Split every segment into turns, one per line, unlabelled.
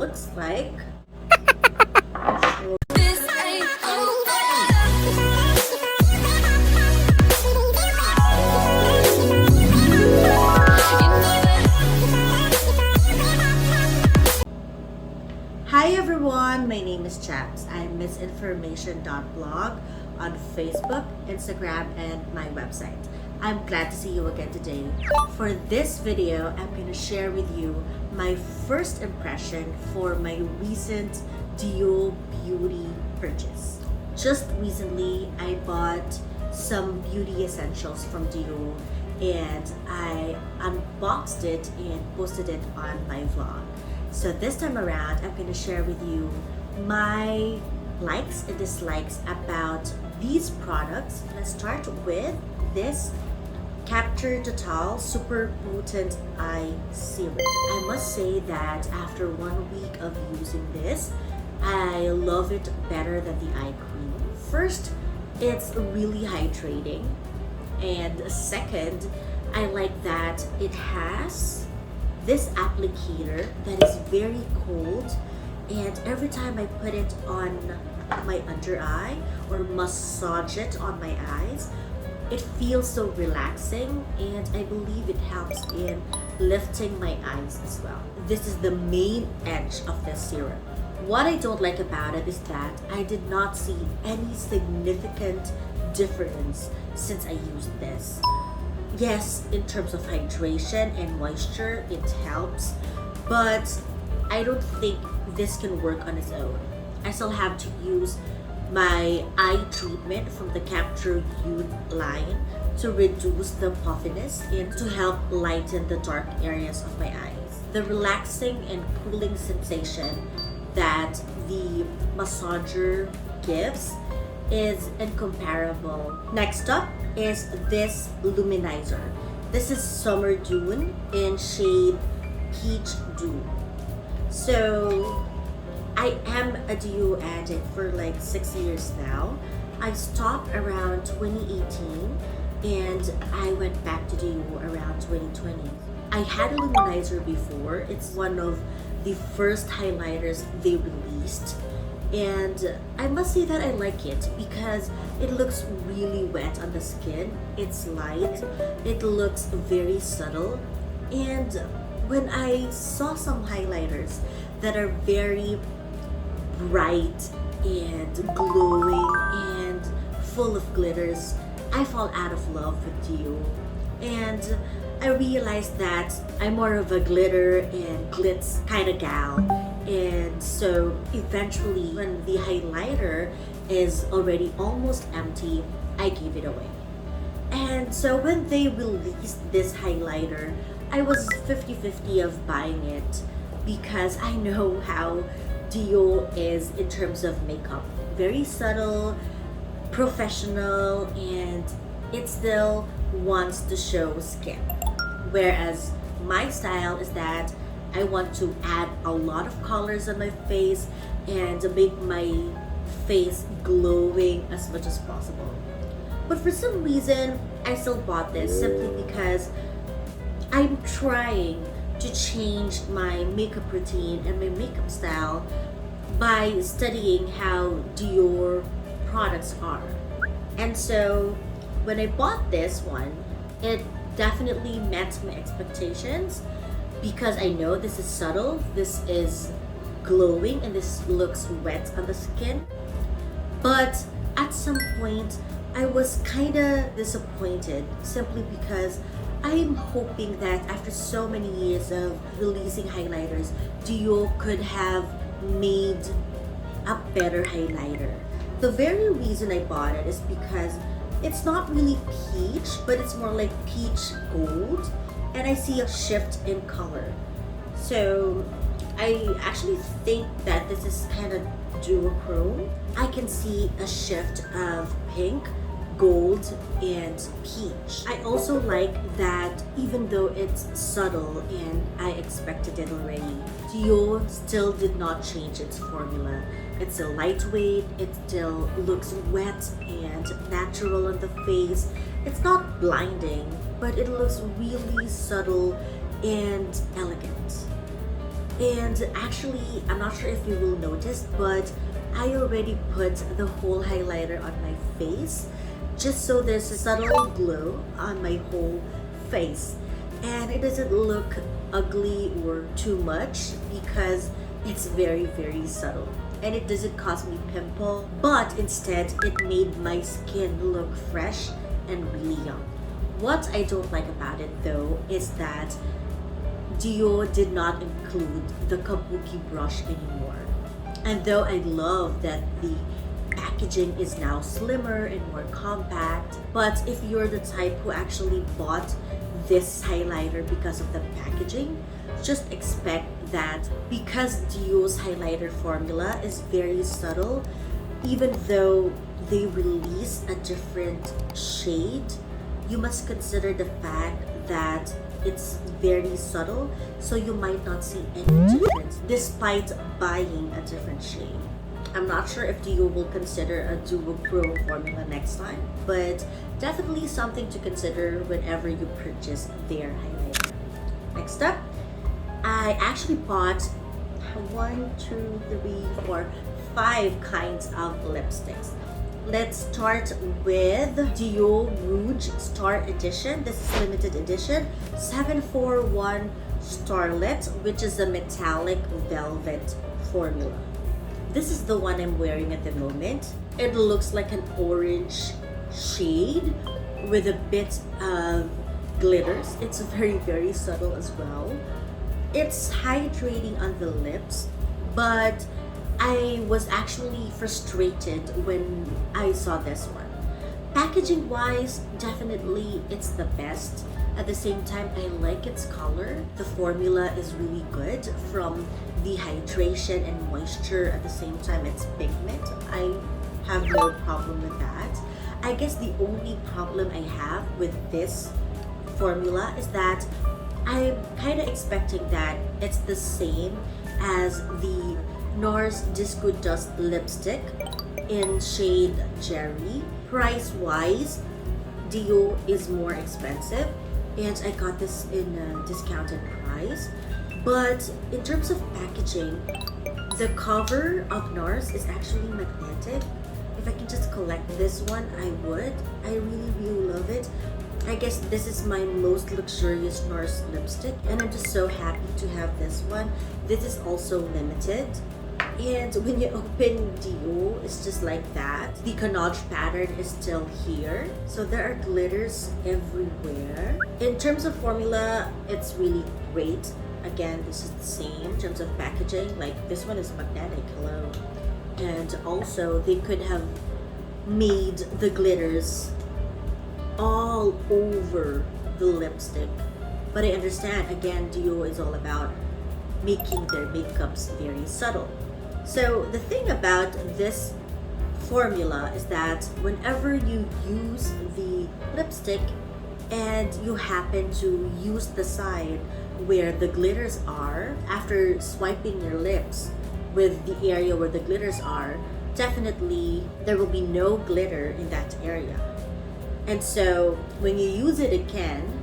looks like. Hi everyone, my name is Chaps. I'm MissInformation.blog on Facebook, Instagram, and my website. I'm glad to see you again today. For this video, I'm going to share with you my first impression for my recent Dior beauty purchase. Just recently, I bought some beauty essentials from Dior and I unboxed it and posted it on my vlog. So this time around, I'm going to share with you my likes and dislikes about these products. Let's start with this Totale Super Potent Eye Serum. I must say that after 1 week of using this, I love it better than the eye cream. First, it's really hydrating. And second, I like that it has this applicator that is very cold, and every time I put it on my under eye or massage it on my eyes, it feels so relaxing, and I believe it helps in lifting my eyes as well. This is the main edge of this serum. What I don't like about it is that I did not see any significant difference since I used this. Yes, in terms of hydration and moisture, it helps, but I don't think this can work on its own. I still have to use my eye treatment from the Capture Dune line to reduce the puffiness and to help lighten the dark areas of my eyes. The relaxing and cooling sensation that the massager gives is incomparable. Next up is this Luminizer. This is Summer Dune in shade Peach Dune. So I am a Dior addict for like 6 years now. I stopped around 2018 and I went back to Dior around 2020. I had a Luminizer before. It's one of the first highlighters they released. And I must say that I like it because it looks really wet on the skin. It's light, it looks very subtle. And when I saw some highlighters that are very bright and glowing and full of glitters, I fall out of love with Dior. And I realized that I'm more of a glitter and glitz kind of gal. And so eventually, when the highlighter is already almost empty, I gave it away. And so when they released this highlighter, I was 50-50 of buying it because I know how Dior is in terms of makeup. Very subtle, professional, and it still wants to show skin. Whereas my style is that I want to add a lot of colors on my face and make my face glowing as much as possible. But for some reason, I still bought this simply because I'm trying to change my makeup routine and my makeup style by studying how Dior products are. And so when I bought this one, it definitely met my expectations because I know this is subtle, this is glowing, and this looks wet on the skin. But at some point, I was kind of disappointed simply because I'm hoping that after so many years of releasing highlighters, Dior could have made a better highlighter. The very reason I bought it is because it's not really peach, but it's more like peach gold, and I see a shift in color. So I actually think that this is kind of duochrome. I can see a shift of pink, gold, and peach. I also like that even though it's subtle and I expected it already, Dior still did not change its formula. It's still lightweight, it still looks wet and natural on the face. It's not blinding, but it looks really subtle and elegant. And actually, I'm not sure if you will notice, but I already put the whole highlighter on my face just so there's a subtle glow on my whole face. And it doesn't look ugly or too much because it's very, very subtle. And it doesn't cause me pimple, but instead it made my skin look fresh and really young. What I don't like about it though is that Dior did not include the Kabuki brush anymore. And though I love that the packaging is now slimmer and more compact, but if you're the type who actually bought this highlighter because of the packaging, just expect that because Dior's highlighter formula is very subtle, even though they release a different shade, you must consider the fact that it's very subtle, so you might not see any difference despite buying a different shade. I'm not sure if Dior will consider a Duo Pro formula next time, but definitely something to consider whenever you purchase their highlighter. Next up, I actually bought 5 kinds of lipsticks. Let's start with Dior Rouge Star Edition. This is limited edition 741 Starlette, which is a metallic velvet formula. This is the one I'm wearing at the moment. It looks like an orange shade with a bit of glitters. It's very, very subtle as well. It's hydrating on the lips, but I was actually frustrated when I saw this one. Packaging wise, definitely it's the best. At the same time, I like its color. The formula is really good from the hydration and moisture. At the same time, it's pigment. I have no problem with that. I guess the only problem I have with this formula is that I'm kind of expecting that it's the same as the NARS Disco Dust lipstick in shade Cherry. Price wise, Dior is more expensive and I got this in a discounted price. But in terms of packaging, the cover of NARS is actually magnetic. If I can just collect this one, I would. I really, really love it. I guess this is my most luxurious NARS lipstick and I'm just so happy to have this one. This is also limited. And when you open Dior, it's just like that. The canage pattern is still here. So there are glitters everywhere. In terms of formula, it's really great. Again, this is the same in terms of packaging. Like this one is magnetic, hello. And also they could have made the glitters all over the lipstick. But I understand, again, Dior is all about making their makeups very subtle. So the thing about this formula is that whenever you use the lipstick and you happen to use the side where the glitters are, after swiping your lips with the area where the glitters are, definitely there will be no glitter in that area. And so when you use it again,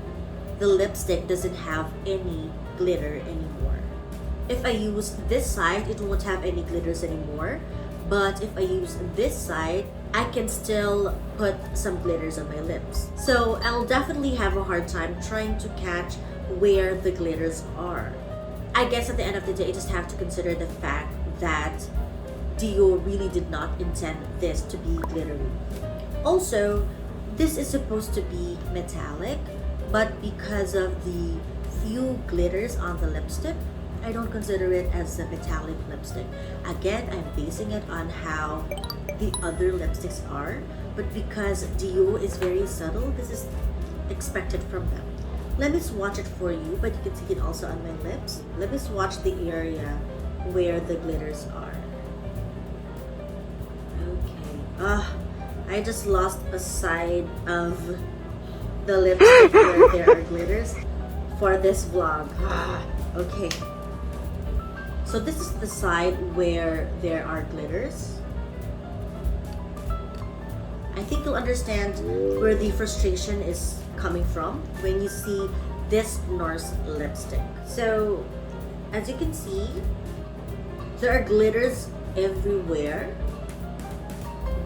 the lipstick doesn't have any glitter anymore. If I use this side, it won't have any glitters anymore. But if I use this side, I can still put some glitters on my lips. So I'll definitely have a hard time trying to catch where the glitters are. I guess at the end of the day, I just have to consider the fact that Dior really did not intend this to be glittery. Also, this is supposed to be metallic, but because of the few glitters on the lipstick, I don't consider it as a metallic lipstick. Again, I'm basing it on how the other lipsticks are, but because Dior is very subtle, this is expected from them. Let me swatch it for you, but you can see it also on my lips. Let me swatch the area where the glitters are. Okay. I just lost a side of the lipstick where there are glitters for this vlog. Okay. So this is the side where there are glitters. I think you'll understand where the frustration is coming from when you see this NARS lipstick. So As you can see, there are glitters everywhere,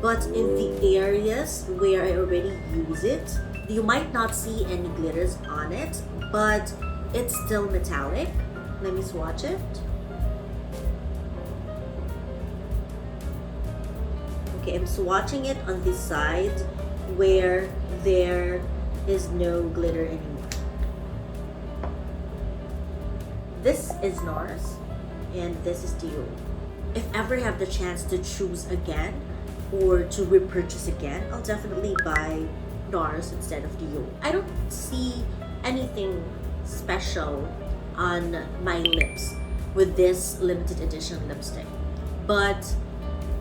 but in the areas where I already use it, you might not see any glitters on it, but it's still metallic. Let me swatch it. Okay, I'm swatching it on the side where there is no glitter anymore. This is NARS and this is Dior. If ever I have the chance to choose again or to repurchase again, I'll definitely buy NARS instead of Dior. I don't see anything special on my lips with this limited edition lipstick, but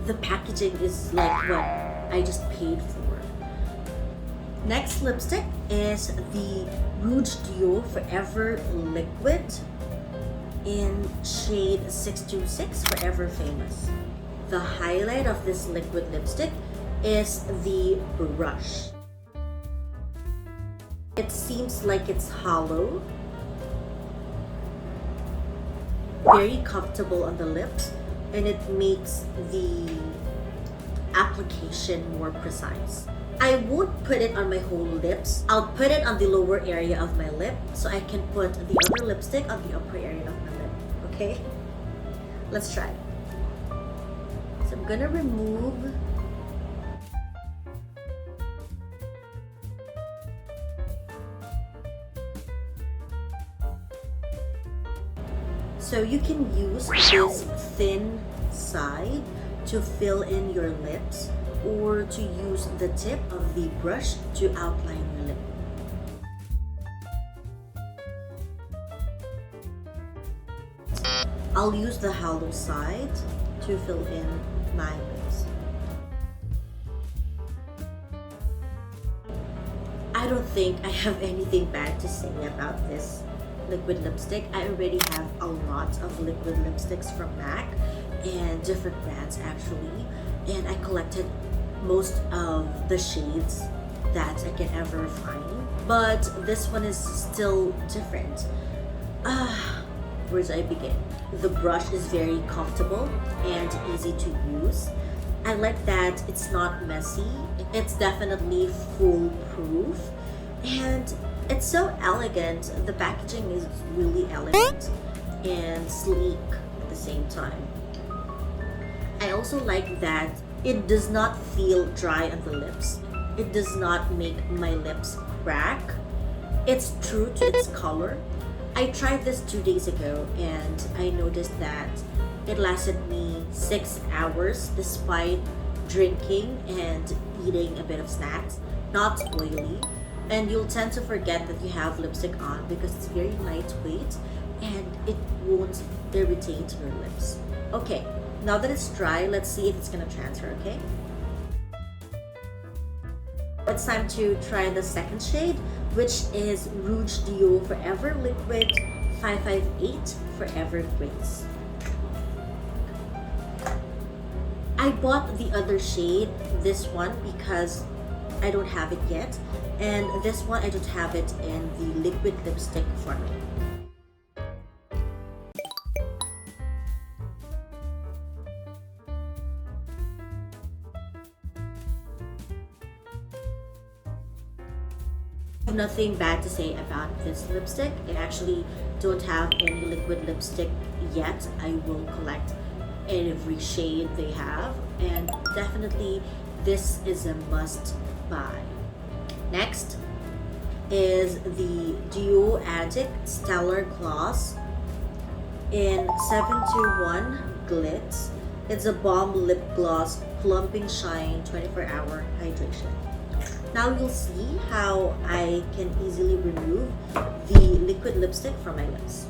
the packaging is like what I just paid for. Next lipstick is the Rouge Duo Forever Liquid in shade 626 Forever Famous. The highlight of this liquid lipstick is the brush. It seems like it's hollow, very comfortable on the lips, and it makes the application more precise. I won't put it on my whole lips. I'll put it on the lower area of my lip so I can put the other lipstick on the upper area of my lip. Okay? Let's try. So I'm gonna remove so you can use this thin side to fill in your lips or to use the tip of the brush to outline your lip. I'll use the hollow side to fill in my lips. I don't think I have anything bad to say about this liquid lipstick. I already have a lot of liquid lipsticks from MAC and different brands actually, and I collected most of the shades that I can ever find, but this one is still different. Where do I begin? The brush is very comfortable and easy to use. I like that it's not messy. It's definitely foolproof and it's so elegant. The packaging is really elegant and sleek at the same time. I also like that it does not feel dry on the lips. It does not make my lips crack. It's true to its color. I tried this 2 days ago and I noticed that it lasted me 6 hours despite drinking and eating a bit of snacks. Not oily. And you'll tend to forget that you have lipstick on because it's very lightweight and it won't irritate your lips. Okay, now that it's dry, let's see if it's gonna transfer, okay? It's time to try the second shade, which is Rouge Duo Forever Liquid 558 Forever Grace. I bought the other shade, this one, because I don't have it yet, and this one I don't have it in the liquid lipstick formula. Nothing bad to say about this lipstick. I actually don't have any liquid lipstick yet. I will collect every shade they have, and definitely this is a must buy. Next is the Dior Addict Stellar Gloss in 721 Glitz. It's a balm lip gloss, plumping shine, 24-hour hydration. Now you'll see how I can easily remove the liquid lipstick from my lips.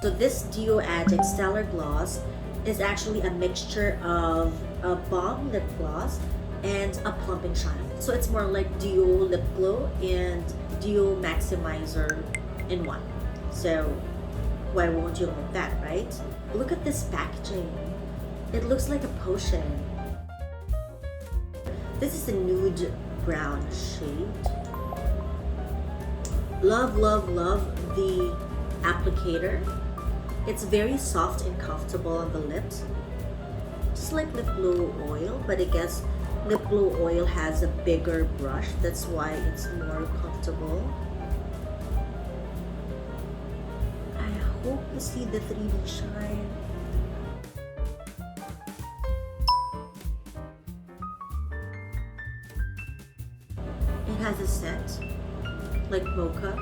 So this Dior Addict Stellar Gloss is actually a mixture of a balm lip gloss and a plumping shine. So it's more like Dior Lip Glow and Dior Maximizer in one. So why won't you like that, right? Look at this packaging. It looks like a potion. This is a nude brown shade. Love, love, love the applicator. It's very soft and comfortable on the lips. Just like Lip Glow Oil, but I guess Lip Glow Oil has a bigger brush. That's why it's more comfortable. I hope you see the 3D shine. It has a scent like mocha.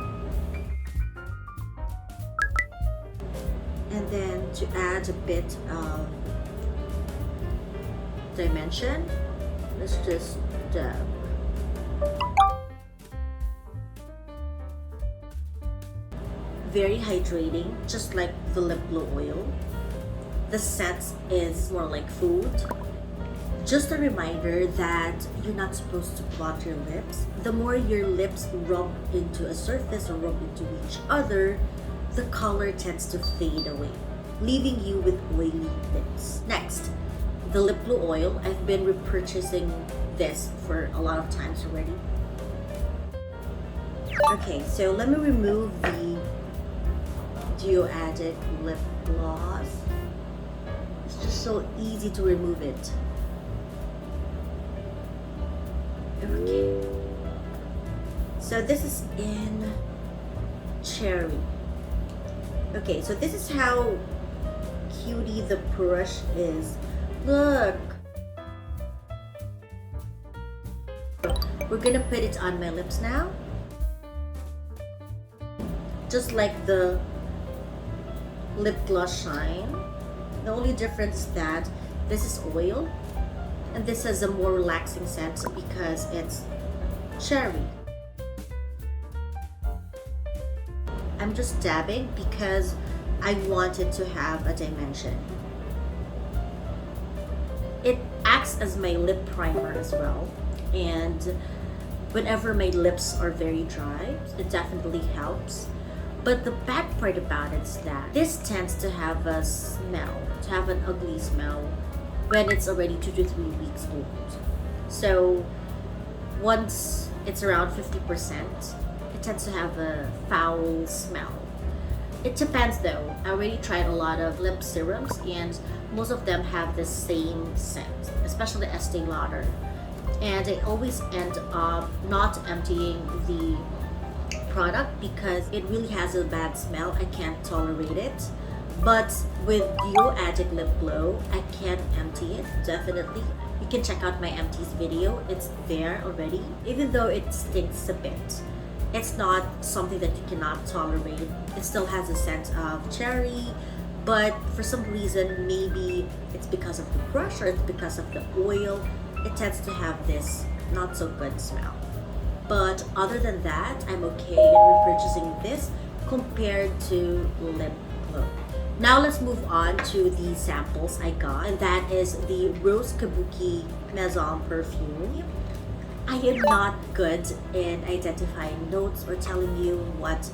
And then to add a bit of dimension, let's just dab. Very hydrating, just like the Lip Glow Oil. The scent is more like food. Just a reminder that you're not supposed to blot your lips. The more your lips rub into a surface or rub into each other, the color tends to fade away, leaving you with oily lips. Next, the Lip Glow Oil. I've been repurchasing this for a lot of times already. Okay, so let me remove the Dior Addict lip gloss. It's just so easy to remove it. Okay, so this is in Cherry. Okay, so this is how cutie the brush is. Look! We're gonna put it on my lips now. Just like the lip gloss shine. The only difference is that this is oil and this has a more relaxing scent because it's cherry. I'm just dabbing because I wanted to have a dimension. It acts as my lip primer as well, and whenever my lips are very dry, it definitely helps. But the bad part about it is that this tends to have a smell, to have an ugly smell when it's already 2 to 3 weeks old. So once it's around 50%, it tends to have a foul smell. It depends though. I already tried a lot of lip serums and most of them have the same scent, especially Estee Lauder. And I always end up not emptying the product because it really has a bad smell. I can't tolerate it. But with Dior Addict Lip Glow, I can empty it, definitely. You can check out my empties video. It's there already. Even though it stinks a bit, it's not something that you cannot tolerate. It still has a scent of cherry, but for some reason, maybe it's because of the brush or it's because of the oil, it tends to have this not so good smell. But other than that, I'm okay in repurchasing this compared to Lip Glow. Now let's move on to the samples I got, and that is the Rose Kabuki Maison Perfume. I am not good in identifying notes or telling you what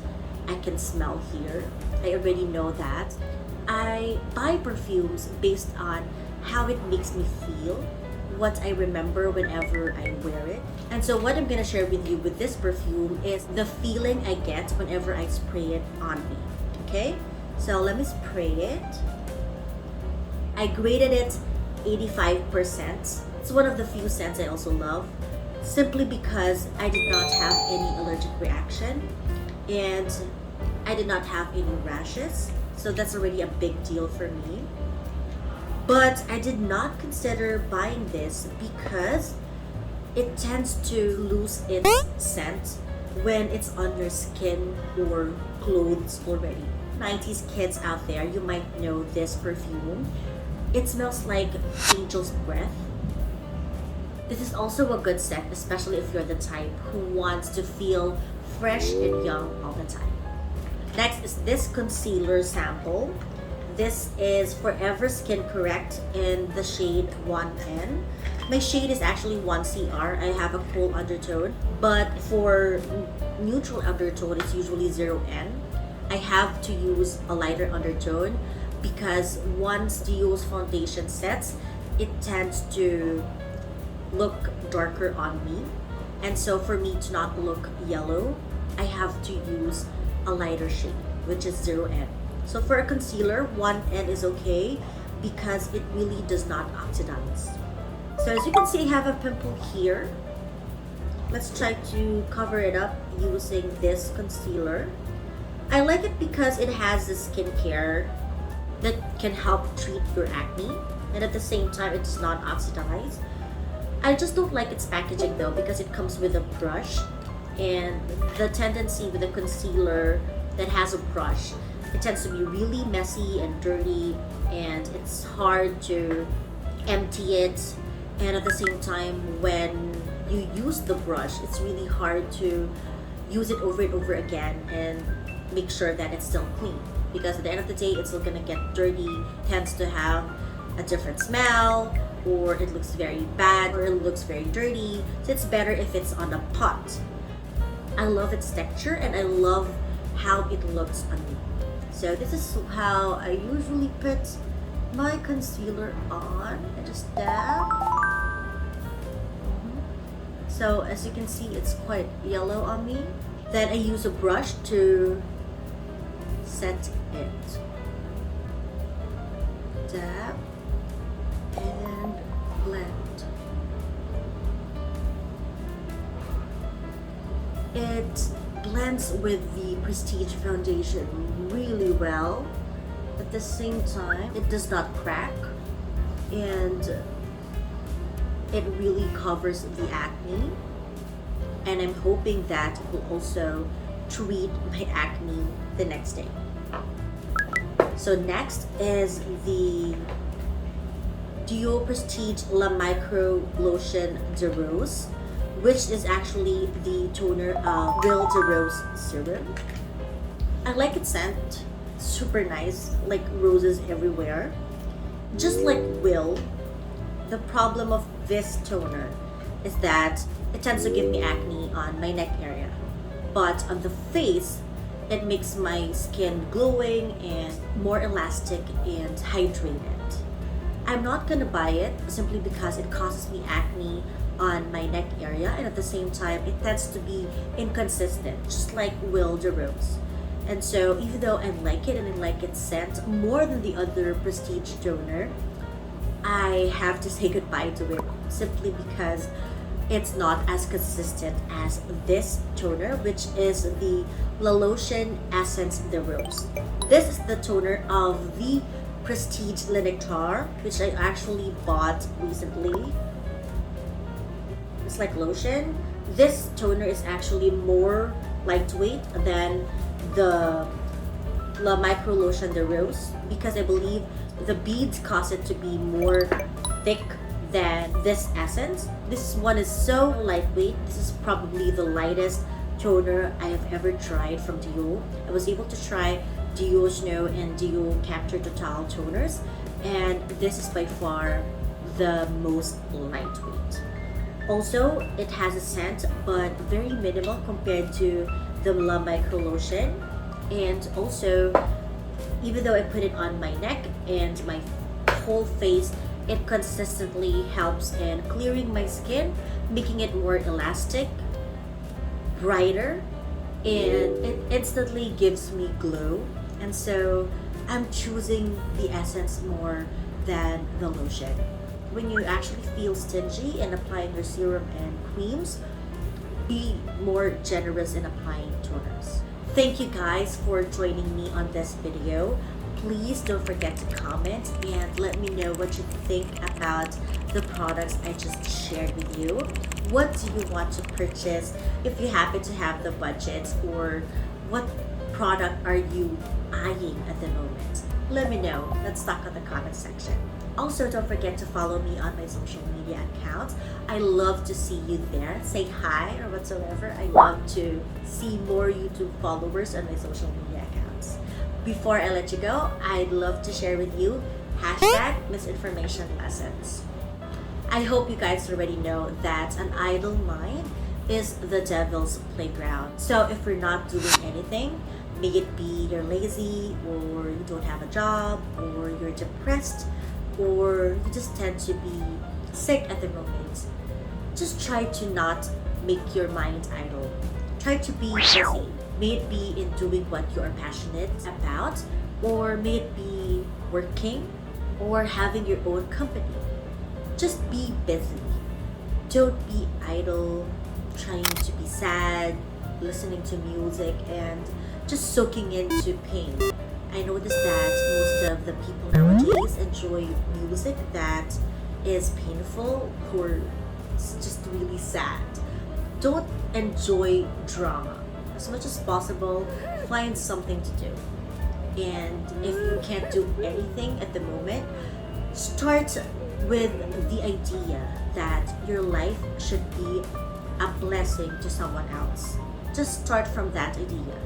I can smell here. I already know that. I buy perfumes based on how it makes me feel, what I remember whenever I wear it. And so what I'm gonna share with you with this perfume is the feeling I get whenever I spray it on me, okay? So let me spray it. I graded it 85%. It's one of the few scents I also love, simply because I did not have any allergic reaction and I did not have any rashes. So that's already a big deal for me. But I did not consider buying this because it tends to lose its scent when it's on your skin or clothes already. 90s kids out there, you might know this perfume. It smells like angel's breath. This is also a good scent, especially if you're the type who wants to feel fresh and young all the time. Next is this concealer sample. This is Forever Skin Correct in the shade 1N. My shade is actually 1CR. I have a cool undertone, but for neutral undertone, it's usually 0N. I have to use a lighter undertone because once Dio's foundation sets, it tends to look darker on me. And so for me to not look yellow, I have to use a lighter shade, which is 0N. So for a concealer, 1N is okay because it really does not oxidize. So as you can see, I have a pimple here. Let's try to cover it up using this concealer. I like it because it has the skincare that can help treat your acne, and at the same time it does not oxidize. I just don't like its packaging though, because it comes with a brush, and the tendency with a concealer that has a brush, it tends to be really messy and dirty, and it's hard to empty it. And at the same time, when you use the brush, it's really hard to use it over and over again and make sure that it's still clean, because at the end of the day it's still gonna get dirty, tends to have a different smell, or it looks very bad, or it looks very dirty. So it's better if it's on a pot. I love its texture and I love how it looks on me. So this is how I usually put my concealer on. I just dab. So as you can see, it's quite yellow on me. Then I use a brush to set it. Dab and blend. It blends with the Prestige foundation really well. At the same time, it does not crack, and it really covers the acne, and I'm hoping that it will also treat my acne the next day. So next is the Dior Prestige La Micro Lotion de Rose, which is actually the toner of Will de Rose Serum. I like its scent, super nice, like roses everywhere. Just like Will, the problem of this toner is that it tends to give me acne on my neck area, but on the face it makes my skin glowing and more elastic and hydrated. I'm not gonna buy it simply because it causes me acne on my neck area, and at the same time it tends to be inconsistent, just like Will de Rose. And so even though I like it and I like its scent more than the other Prestige toner, I have to say goodbye to it simply because it's not as consistent as this toner, which is the La Lotion Essence de Rose. This is the toner of the Prestige Le Nectar, which I actually bought recently. It's like lotion. This toner is actually more lightweight than the La Micro Lotion de Rose, because I believe the beads cause it to be more thick than this essence. This one is so lightweight. This is probably the lightest toner I have ever tried from Dior. I was able to try Dior Snow and Dior Capture Totale toners, and this is by far the most lightweight. Also, it has a scent, but very minimal compared to the La Micro Lotion. And also, even though I put it on my neck and my whole face, it consistently helps in clearing my skin, making it more elastic, brighter, and it instantly gives me glow. And so I'm choosing the essence more than the lotion. When you actually feel stingy in applying your serum and creams, be more generous in applying toners. Thank you guys for joining me on this video. Please don't forget to comment and let me know what you think about the products I just shared with you. What do you want to purchase if you happen to have the budget, or what product are you eyeing at the moment? Let me know. Let's talk in the comment section. Also, don't forget to follow me on my social media accounts. I love to see you there. Say hi or whatsoever. I love to see more YouTube followers on my social media accounts. Before I let you go, I'd love to share with you #MissInformation Lessons. I hope you guys already know that an idle mind is the devil's playground. So if you're not doing anything, may it be you're lazy, or you don't have a job, or you're depressed, or you just tend to be sick at the moment, just try to not make your mind idle. Try to be busy. May it be in doing what you are passionate about, or may it be working, or having your own company. Just be busy. Don't be idle, trying to be sad, listening to music, and just soaking into pain. I noticed that most of the people nowadays enjoy music that is painful or just really sad. Don't enjoy drama. As much as possible, find something to do. And if you can't do anything at the moment, start with the idea that your life should be a blessing to someone else. Just start from that idea,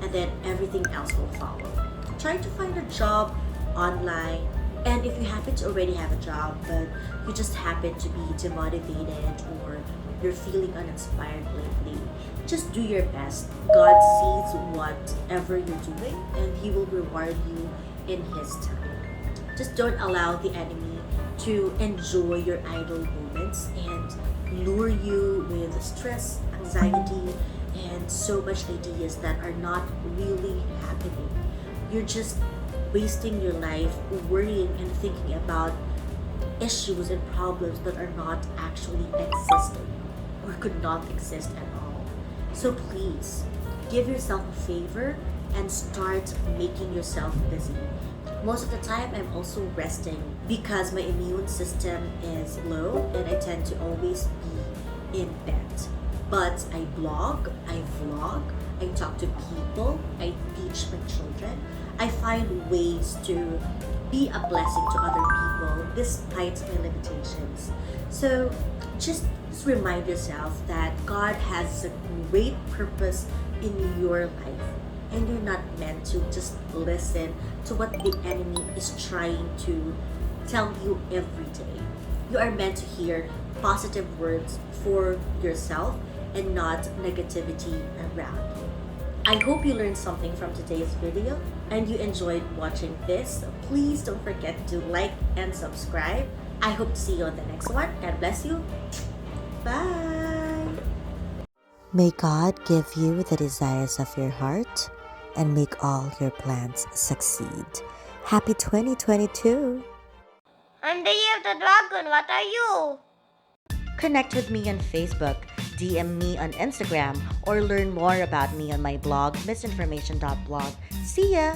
and then everything else will follow. Try to find a job online, and if you happen to already have a job but you just happen to be demotivated or you're feeling uninspired lately, just do your best. God sees whatever you're doing, and He will reward you in His time. Just don't allow the enemy to enjoy your idle moments and lure you with stress, anxiety, and so much ideas that are not really happening. You're just wasting your life worrying and thinking about issues and problems that are not actually existing or could not exist at all. So please, give yourself a favor and start making yourself busy. Most of the time, I'm also resting because my immune system is low and I tend to always be in bed. But I blog, I vlog, I talk to people, I teach my children. I find ways to be a blessing to other people despite my limitations. So just remind yourself that God has a great purpose in your life, and you're not meant to just listen to what the enemy is trying to tell you every day. You are meant to hear positive words for yourself and not negativity around you. I hope you learned something from today's video and you enjoyed watching this. Please don't forget to like and subscribe. I hope to see you on the next one. God bless you. Bye.
May God give you the desires of your heart and make all your plans succeed. Happy 2022!
I'm the year of the dragon. What are you?
Connect with me on Facebook, DM me on Instagram, or learn more about me on my blog, MissInformation.blog. See ya!